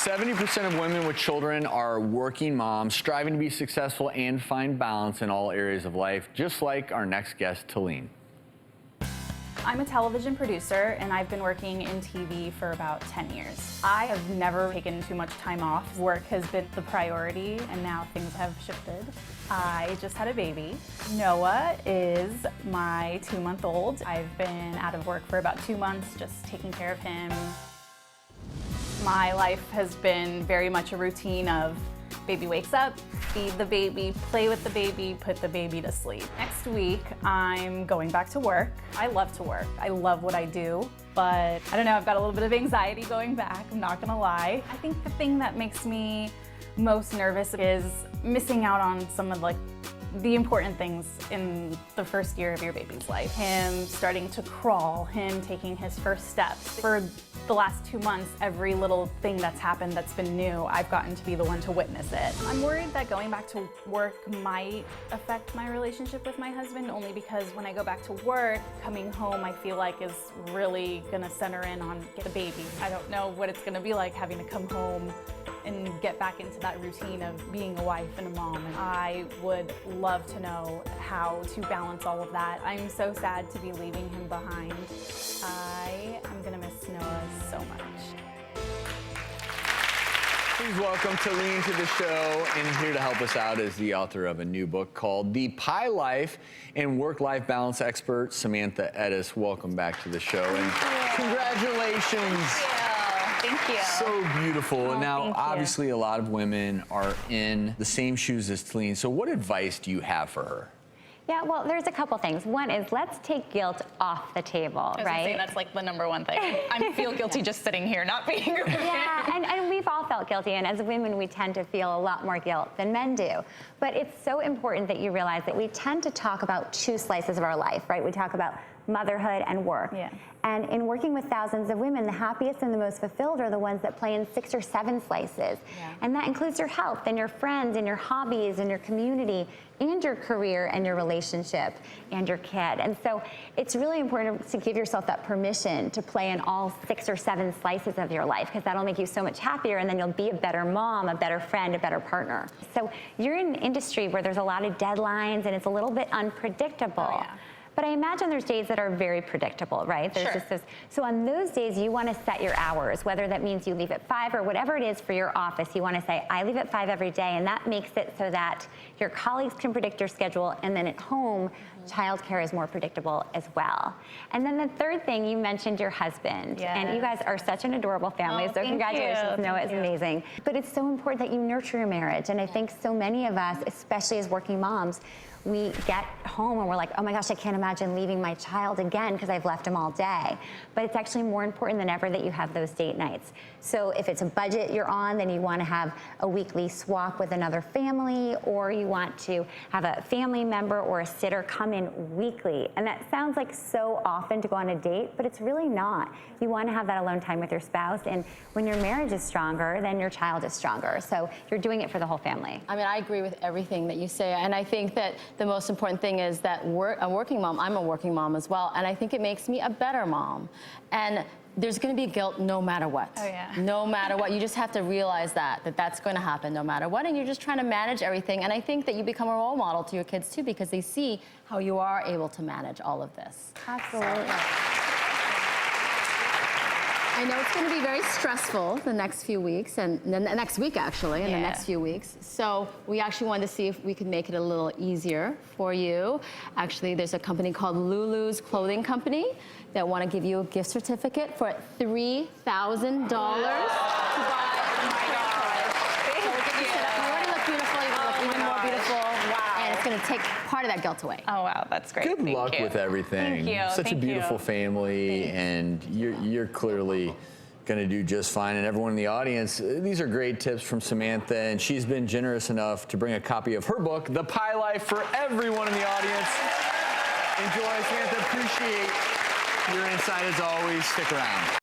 70% of women with children are working moms, striving to be successful and find balance in all areas of life, just like our next guest, Taline. I'm a television producer and I've been working in TV for about 10 years. I have never taken too much time off. Work has been the priority and now things have shifted. I just had a baby. Noah is my 2-month-old. I've been out of work for about 2 months just taking care of him. My life has been very much a routine of baby wakes up, feed the baby, play with the baby, put the baby to sleep. Next week, I'm going back to work. I love to work. I love what I do, but I don't know, I've got a little bit of anxiety going back, I'm not gonna lie. I think the thing that makes me most nervous is missing out on some of the important things in the first year of your baby's life. Him starting to crawl, him taking his first steps. For the last 2 months, every little thing that's happened that's been new, I've gotten to be the one to witness it. I'm worried that going back to work might affect my relationship with my husband, only because when I go back to work, coming home I feel like is really gonna center in on the baby. I don't know what it's gonna be like having to come home and get back into that routine of being a wife and a mom. And I would love to know how to balance all of that. I'm so sad to be leaving him behind. I am gonna miss Noah so much. Please welcome Taline to the show, and here to help us out is the author of a new book called The Pie Life and Work-Life Balance expert, Samantha Ettus. Welcome back to the show, and congratulations. Thank you. So beautiful. Oh, now, obviously, a lot of women are in the same shoes as Taline. So what advice do you have for her? Yeah, well, there's a couple things. One is let's take guilt off the table, right? That's like the #1 thing. I feel guilty just sitting here, not being around. Yeah, and we've all felt guilty, and as women, we tend to feel a lot more guilt than men do. But it's so important that you realize that we tend to talk about 2 slices of our life, right? We talk about motherhood and work. Yeah. And in working with thousands of women, the happiest and the most fulfilled are the ones that play in 6 or 7 slices. Yeah. And that includes your health and your friends and your hobbies and your community and your career and your relationship and your kid. And so it's really important to give yourself that permission to play in all 6 or 7 slices of your life, because that'll make you so much happier, and then you'll be a better mom, a better friend, a better partner. So you're in an industry where there's a lot of deadlines and it's a little bit unpredictable. Oh, yeah. But I imagine there's days that are very predictable, right? There's just this, so on those days, you want to set your hours, whether that means you leave at 5 or whatever it is for your office. You want to say, I leave at 5 every day, and that makes it so that your colleagues can predict your schedule, and then at home, childcare is more predictable as well. And then the third thing, you mentioned your husband. Yes. And you guys are such an adorable family, so congratulations. Noah is amazing. But it's so important that you nurture your marriage, and I think so many of us, especially as working moms, we get home and we're like, oh my gosh, I can't imagine leaving my child again because I've left him all day. But it's actually more important than ever that you have those date nights. So if it's a budget you're on, then you want to have a weekly swap with another family, or you want to have a family member or a sitter come in weekly. And that sounds like so often to go on a date, but it's really not. You want to have that alone time with your spouse, and when your marriage is stronger, then your child is stronger. So you're doing it for the whole family. I mean, I agree with everything that you say, and I think that the most important thing is that a working mom, I'm a working mom as well, and I think it makes me a better mom. And there's going to be guilt no matter what. Oh, yeah. No matter what. You just have to realize that's going to happen no matter what, and you're just trying to manage everything. And I think that you become a role model to your kids too, because they see how you are able to manage all of this. Absolutely. I know it's going to be very stressful the next few weeks, and then the next week actually, in the next few weeks. So we actually wanted to see if we could make it a little easier for you. Actually, there's a company called Lulu's Clothing Company that want to give you a gift certificate for $3,000 to buy. Going to take part of that guilt away. Oh, wow, that's great. Good luck with everything. Thank you. Such a beautiful family, and you're clearly going to do just fine. And everyone in the audience, these are great tips from Samantha, and she's been generous enough to bring a copy of her book, The Pie Life, for everyone in the audience. Enjoy, Samantha. Appreciate your insight as always. Stick around.